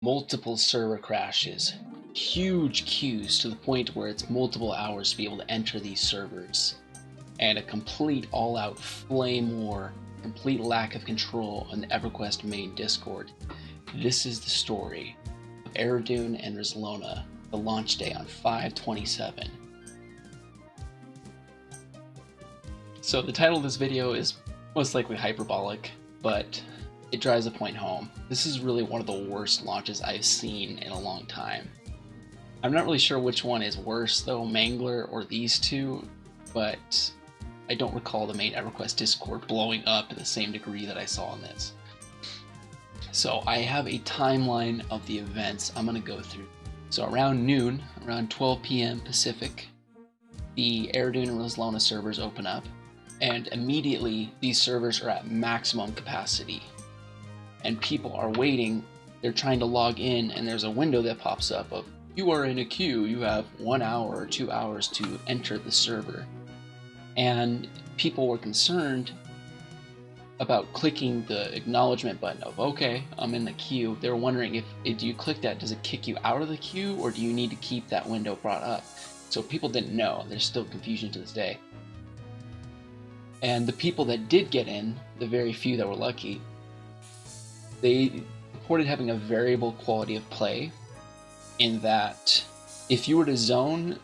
multiple server crashes, huge queues to the point where it's multiple hours to be able to enter these servers, and a complete all-out flame war, complete lack of control on the EverQuest main Discord. This is the story of Aradune and Rizlona, the launch day on 5/27. So the title of this video is most likely hyperbolic, but it drives a point home. This is really one of the worst launches I've seen in a long time. I'm not really sure which one is worse though, Mangler or these two, but I don't recall the main EverQuest Discord blowing up to the same degree that I saw in this. So I have a timeline of the events I'm going to go through. So around noon, around 12 p.m. Pacific, the Aradune and Rizlona servers open up, and immediately these servers are at maximum capacity. And people are waiting, they're trying to log in, and there's a window that pops up of, you are in a queue, you have 1 hour or 2 hours to enter the server. And people were concerned about clicking the acknowledgement button of, okay, I'm in the queue. They're wondering if you click that, does it kick you out of the queue, or do you need to keep that window brought up? So people didn't know. There's still confusion to this day. And the people that did get in, the very few that were lucky, they reported having a variable quality of play, in that if you were to zone,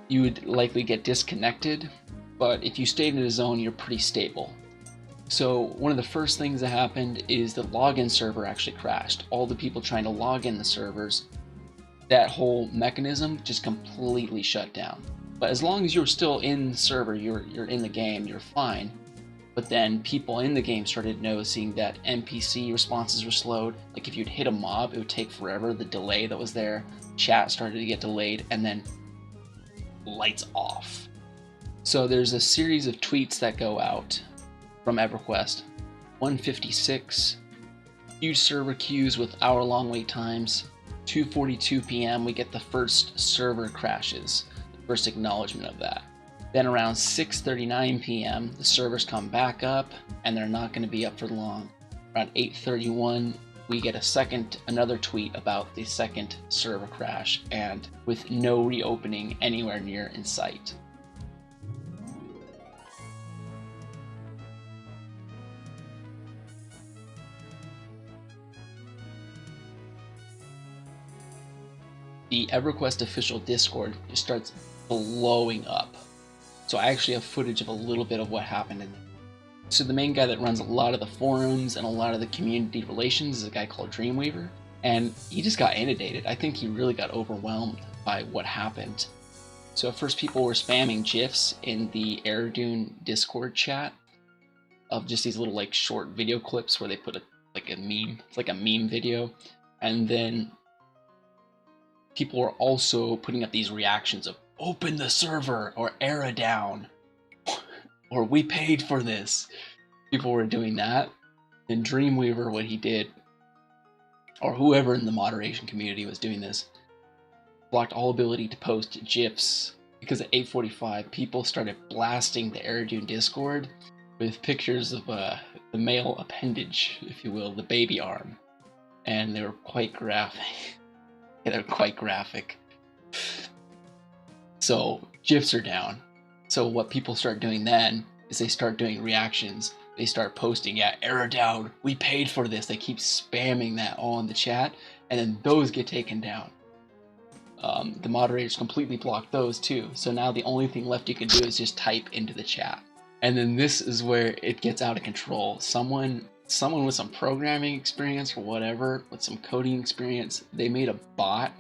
you would likely get disconnected, but if you stayed in a zone, you're pretty stable. So one of the first things that happened is the login server actually crashed. All the people trying to log in the servers, that whole mechanism just completely shut down. But as long as you're still in the server, you're in the game, you're fine. But then people in the game started noticing that NPC responses were slowed. Like if you'd hit a mob, it would take forever. The delay that was there, chat started to get delayed, and then lights off. So there's a series of tweets that go out from EverQuest. 1:56, huge server queues with hour-long wait times. 2:42 p.m. we get the first server crashes, the first acknowledgement of that. Then around 6:39 p.m. the servers come back up, and they're not going to be up for long. Around 8:31 we get another tweet about the second server crash, and with no reopening anywhere near in sight. The EverQuest official Discord just starts blowing up. So I actually have footage of a little bit of what happened. So the main guy that runs a lot of the forums and a lot of the community relations is a guy called Dreamweaver, and he just got inundated. I think he really got overwhelmed by what happened. So at first people were spamming GIFs in the Aradune Discord chat of just these little like short video clips where they put a meme. It's like a meme video, and then people were also putting up these reactions of open the server or error down or we paid for this. People were doing that. And Dreamweaver, what he did, or whoever in the moderation community was doing this, blocked all ability to post GIFs, because at 8:45 people started blasting the Aradune Discord with pictures of the male appendage, if you will, the baby arm, and they were quite graphic. Yeah, they're quite graphic. So GIFs are down. So what people start doing then is they start doing reactions. They start posting, yeah, error down, we paid for this. They keep spamming that all in the chat, and then those get taken down. The moderators completely blocked those too. So now the only thing left you can do is just type into the chat. And then this is where it gets out of control. Someone with some programming experience or whatever, with some coding experience, they made a bot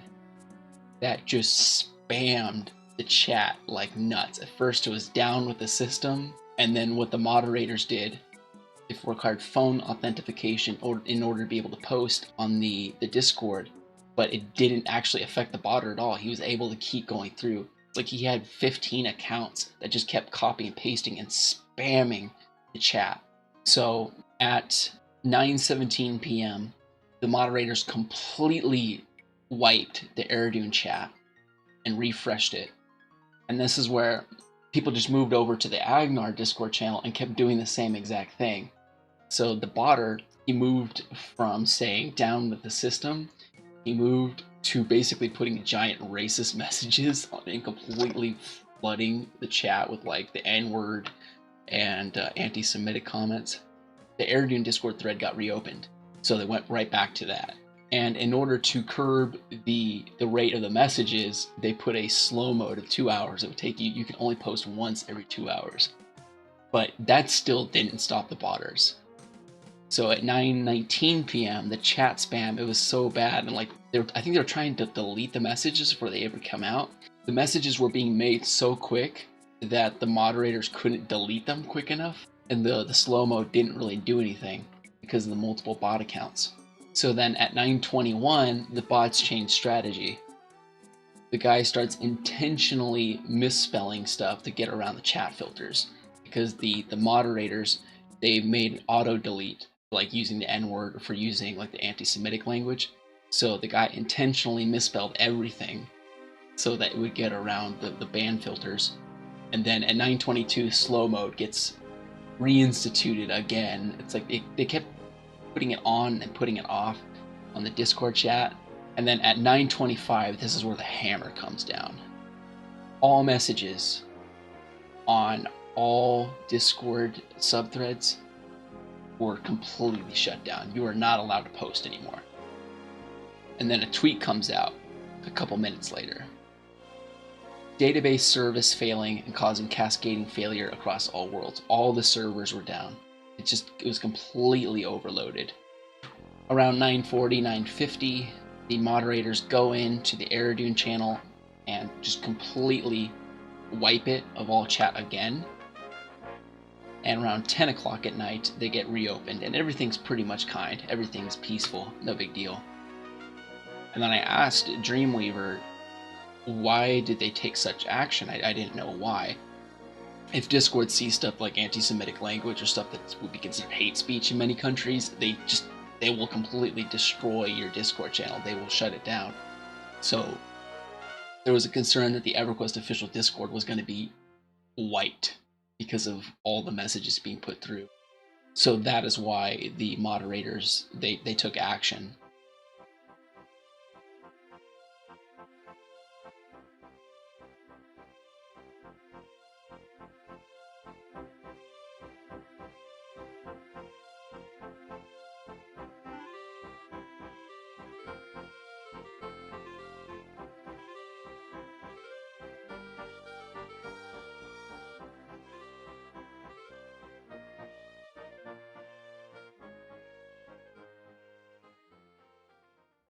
that just spammed the chat like nuts. At first it was down with the system, and then what the moderators did, it required phone authentication in order to be able to post on the Discord, but it didn't actually affect the bot at all. He was able to keep going through. It's like he had 15 accounts that just kept copying and pasting and spamming the chat. So at 9:17 p.m. the moderators completely wiped the Aradune chat and refreshed it. And this is where people just moved over to the Agnar Discord channel and kept doing the same exact thing. So the botter, he moved from saying down with the system he moved to basically putting giant racist messages on and completely flooding the chat with like the N-word and anti-Semitic comments. The Aradune Discord thread got reopened, so they went right back to that. And in order to curb the rate of the messages, they put a slow mode of 2 hours. It would take you can only post once every 2 hours. But that still didn't stop the botters. So at 9:19 p.m., the chat spam, it was so bad, and like I think they were trying to delete the messages before they ever come out. The messages were being made so quick that the moderators couldn't delete them quick enough, and the slow-mo didn't really do anything because of the multiple bot accounts. So then at 9:21, the bots changed strategy. The guy starts intentionally misspelling stuff to get around the chat filters, because the moderators, they made auto delete, like using the N-word or for using like the anti-Semitic language. So the guy intentionally misspelled everything so that it would get around the ban filters. And then at 9:22, slow mode gets reinstituted again. It's like they kept putting it on and putting it off on the Discord chat. And then at 9:25, this is where the hammer comes down. All messages on all Discord subthreads were completely shut down. You are not allowed to post anymore. And then a tweet comes out a couple minutes later. Database service failing and causing cascading failure across all worlds. All the servers were down. It was completely overloaded. Around 9:40, 9:50, the moderators go into the Aradune channel and just completely wipe it of all chat again. And around 10 o'clock at night, they get reopened, and everything's pretty much kind. Everything's peaceful, no big deal. And then I asked Dreamweaver, why did they take such action? I didn't know why. If Discord sees stuff like anti-Semitic language or stuff that would be considered hate speech in many countries, they will completely destroy your Discord channel. They will shut it down. So there was a concern that the EverQuest official Discord was going to be wiped because of all the messages being put through. So that is why the moderators, they took action.